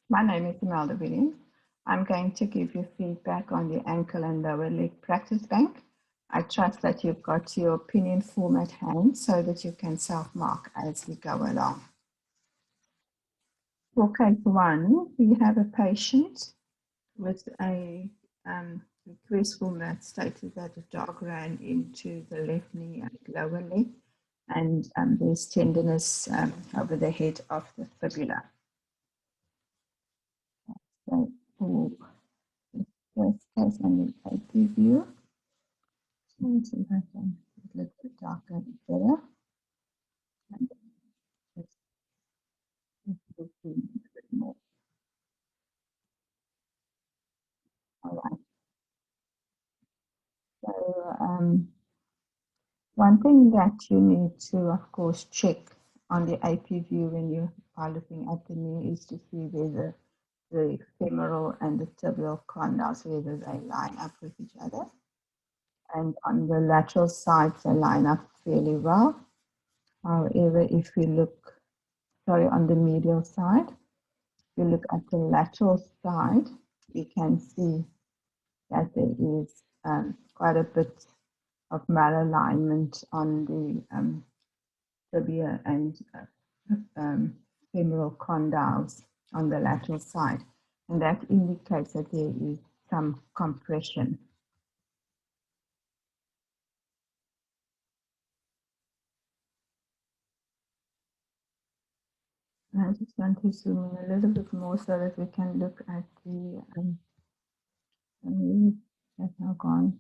My name is Imelda Williams. I'm going to give you feedback on the ankle and lower leg practice bank. I trust that you've got your opinion form at hand so that you can self-mark as we go along. For case 1, we have a patient with a request form that stated that a dog ran into the left knee and lower leg, and there's tenderness over the head of the fibula. So for the first case on the AP view, let's see if I can get a little bit darker and better. And let's zoom in a bit more. All right. So one thing that you need to, of course, check on the AP view when you are looking at the knee is to see whether the femoral and the tibial condyles, whether they line up with each other. And on the lateral side, they line up fairly well. However, if we look, on the medial side, if you look at the lateral side, you can see that there is quite a bit of malalignment on the tibia and femoral condyles on the lateral side, and that indicates that there is some compression. I just want to zoom in a little bit more so that we can look at the that's now gone.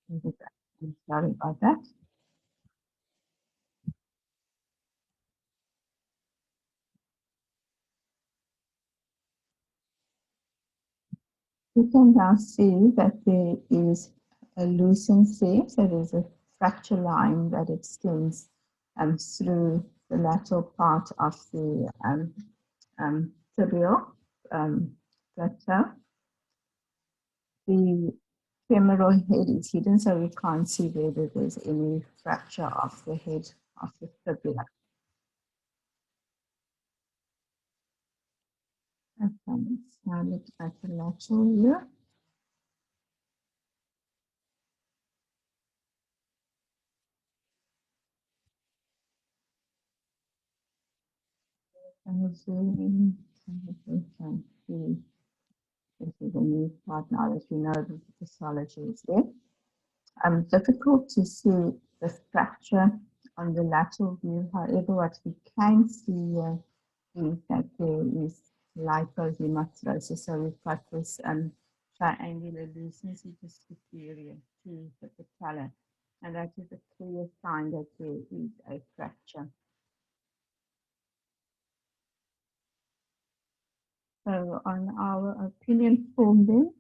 I'm sorry about that. You can now see that there is a lucency, so there's a fracture line that extends through the lateral part of the tibial plateau. The femoral head is hidden, so we can't see whether there's any fracture of the head of the fibula. Okay, let's now look at the lateral view. And zoom in so that we can see. This is a new part now that we know that the pathology is there. Difficult to see the fracture on the lateral view. However, what we can see is that there is lipohematosis. So we've got this triangular lucency just superior to the patella, and that is a clear sign that there is a fracture. So on our opinion form then,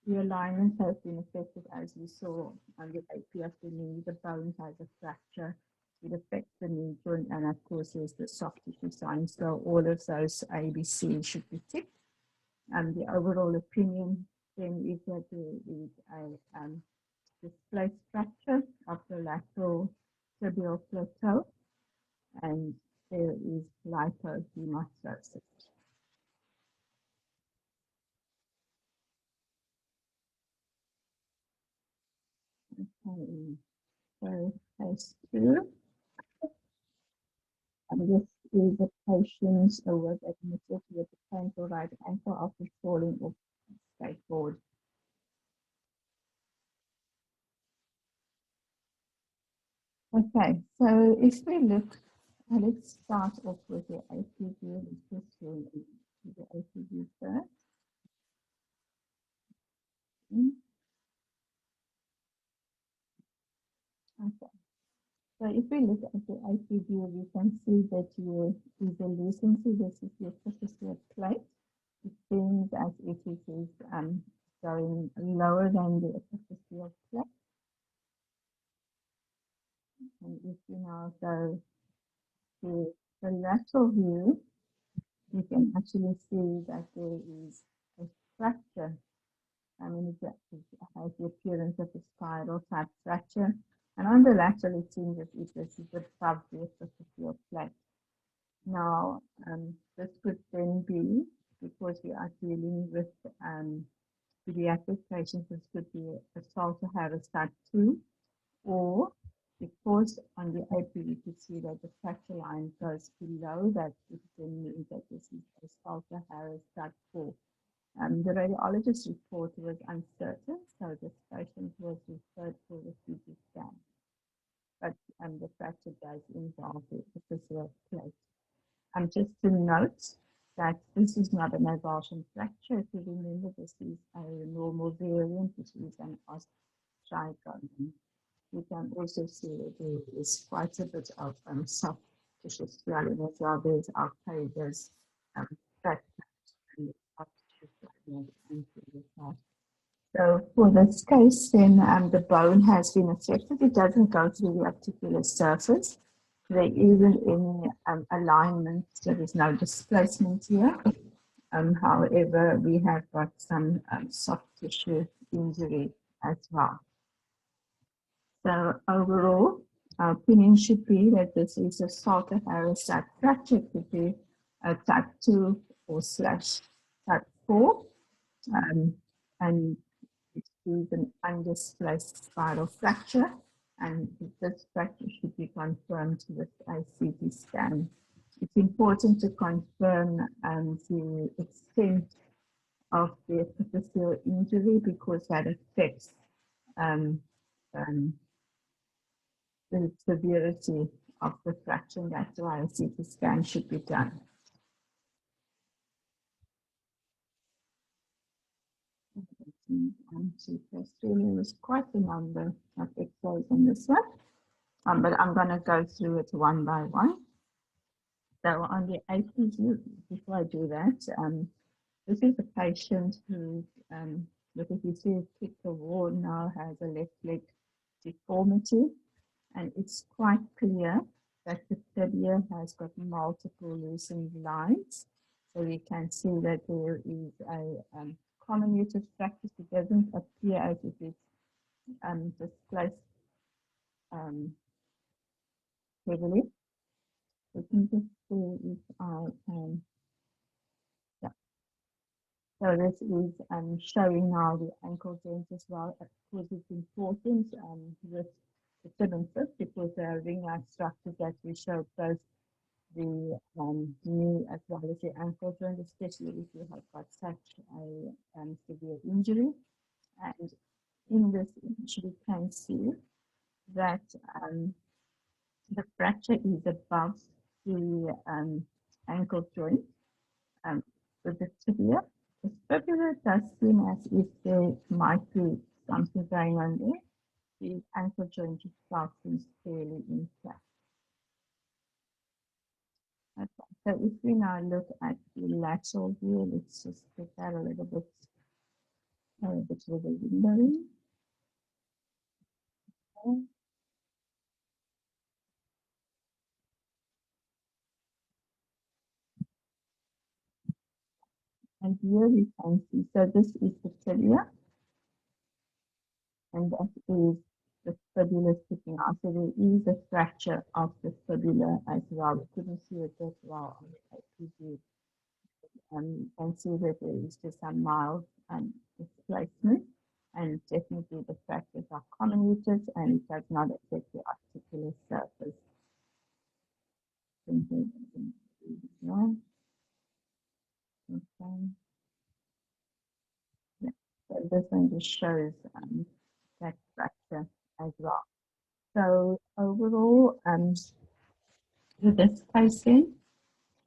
the alignment has been affected as we saw on the AP of the knee. The bone has a fracture. It affects the knee joint, and of course there's the soft tissue signs. So all of those ABC should be ticked. And the overall opinion then is that there is a displaced fracture of the lateral tibial plateau, and there is lipohematosis. Okay, so case 2. And this is a patient who was admitted with a painful right ankle after falling off a skateboard. Okay, so if we look, let's start off with the AP view. Let's just go into the AP view first. Okay, so if we look at the AP view, we can see that there is a lucency. This is your superficial plate. It seems as if it is going lower than the superficial plate. And if you now go to the lateral view, you can actually see that there is a fracture. I mean, it has the appearance of a spiral type fracture, And on the lateral, it seems that it was above the epiphyseal plate. Now, this could then be because we are dealing with pediatric patients, this could be a Salter Harris type 2, or because on the AP you could see that the fracture line goes below that, it then means that this is a Salter Harris type 4. The radiologist's report was uncertain, so this patient was referred for the CT scan. But the fracture does involve the epiphyseal plate. Just to note that this is not an avulsion fracture. If you remember, this is a normal variant, which is an osteochondritis. You can also see that there is quite a bit of soft tissue swelling as well. There's arcadus, fat and soft tissue swelling. So for this case, then the bone has been affected. It doesn't go through the articular surface. There isn't any alignment, so there's no displacement here. However, we have got some soft tissue injury as well. So overall, our opinion should be that this is a Salter Harris type fracture. It could be a type 2 or / type 4. And it is an undisplaced spiral fracture, and this fracture should be confirmed with a CT scan. It's important to confirm the extent of the epiphyseal injury because that affects the severity of the fracture. That's why a CT scan should be done. There was quite a number of X-rays on this one, but I'm going to go through it one by one. So on the APG, before I do that, this is a patient who, look, if you see a picture wall now, has a left leg deformity, and it's quite clear that the tibia has got multiple loosened lines. So we can see that there is a comminuted fracture. It doesn't appear as if it's displaced heavily. We can just see if I can, yeah. So this is showing now the ankle joint as well. Of course, it's important with the tib and foot because there are ring-like structures that we showed both the knee as well as the ankle joint, especially if you have got such a severe injury. And in this image, we can see that the fracture is above the ankle joint with the tibia. The fibula does seem as if there might be something going on there. The ankle joint itself seems fairly intact. Okay, so if we now look at the lateral view, let's just put that a little bit with the windowing. Okay. And here we can see, so this is the tibia, and that is the fibula sticking out. So there is a fracture of the fibula as well. We couldn't see it that well on the APG. You can see that there is just some mild displacement, and definitely the fractures are comminuted and it does not affect the articular surface. Okay. Yeah. So this one just shows that fracture as well. So overall, with this patient,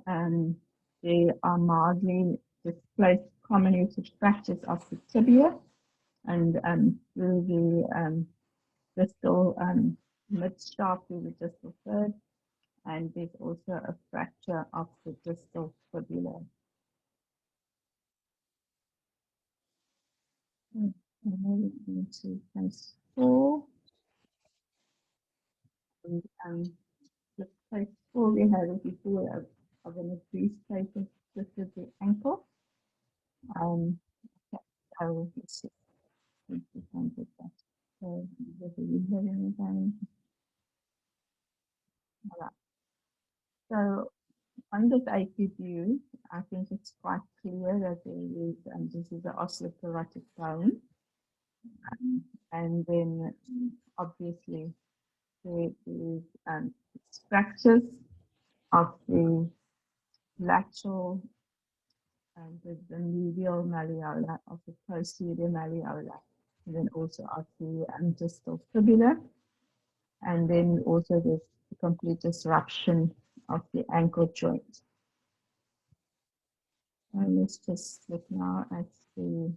they are mildly displaced comminuted fractures of the tibia and through the distal mid-shaft through the distal third, and there's also a fracture of the distal fibula. Moving into case 4. And the case 4 we had it before of an increased patient twisted the ankle. Okay, so let's see if we can get that. So this is again. Voilà. So on this IP view, I think it's quite clear that there is, and this is the osteoporotic bone. And then obviously there is structures of the lateral and the medial malleola, of the posterior malleola, and then also of the distal fibula, and then also this complete disruption of the ankle joint. And let's just look now at the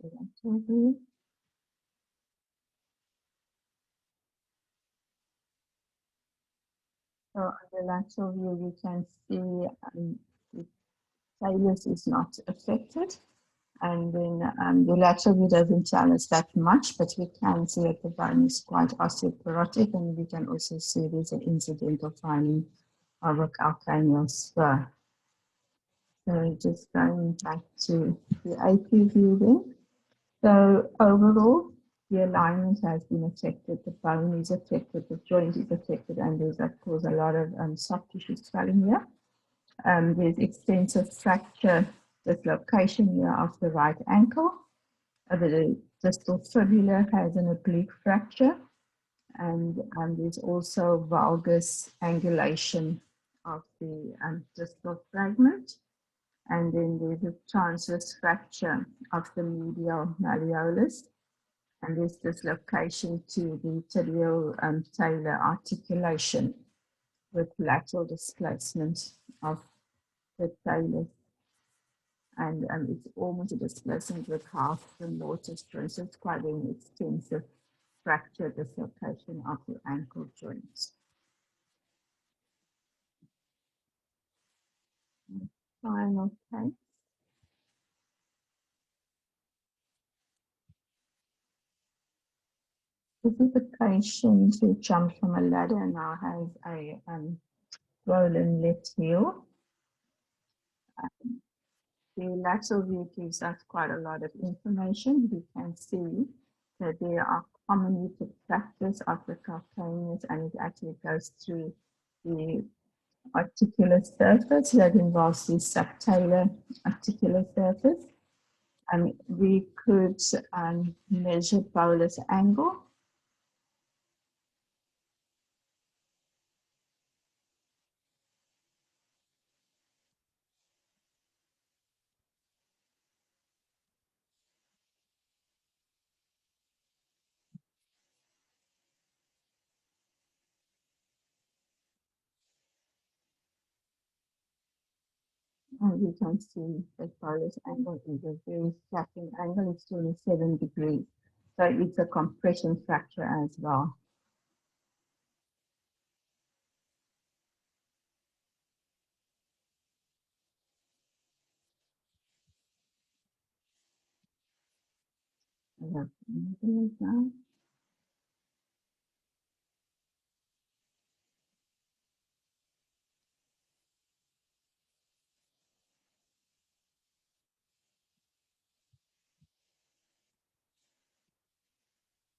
lateral view. So on the lateral view, you can see the talus is not affected. And then the lateral view doesn't tell us that much, but we can see that the bone is quite osteoporotic, and we can also see there's an incidental finding of a calcaneal spur. So just going back to the AP view then. So overall, the alignment has been affected, the bone is affected, the joint is affected, and there's of course a lot of soft tissue swelling here. There's extensive fracture dislocation here of the right ankle. The distal fibula has an oblique fracture, and there's also valgus angulation of the distal fragment. And then there's a transverse fracture of the medial malleolus, and there's dislocation to the tibial talar articulation with lateral displacement of the talus, and it's almost a displacement with half the mortise joint, so it's quite an extensive fracture dislocation of the ankle joints. Final case. This is a patient who jumped from a ladder and now has a swollen left heel. The lateral view gives us quite a lot of information. We can see that there are comminuted fractures of the calcaneus, and it actually goes through the articular surface that involves the subtalar articular surface. And we could measure bolus angle. And you can see that bolus angle is a very flattened angle. It's 27 degrees. So it's a compression fracture as well.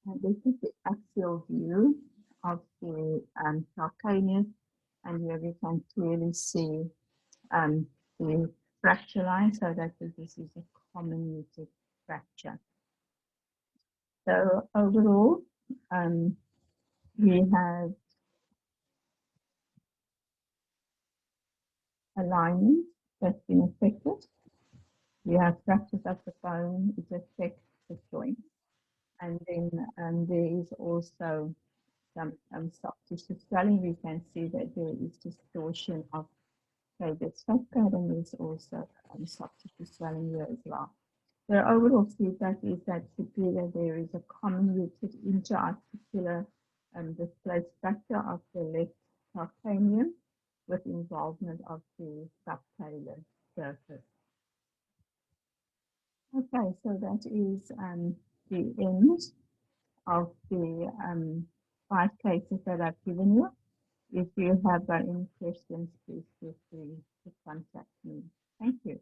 And this is the axial view of the calcaneus, and here we can clearly see the fracture line, so that this is a comminuted fracture. So overall, we have alignment that's been affected. We have fractures of the bone, it affects the joint. And then there is also some soft tissue swelling. We can see that there is distortion of this fat pad, and there's also soft tissue swelling here as well. The overall feedback is that typically there is a comminuted interarticular displaced fracture of the left calcaneum with involvement of the subtalar surface. Okay, so that is the end of the 5 cases that I've given you. If you have any questions, please feel free to contact me. Thank you.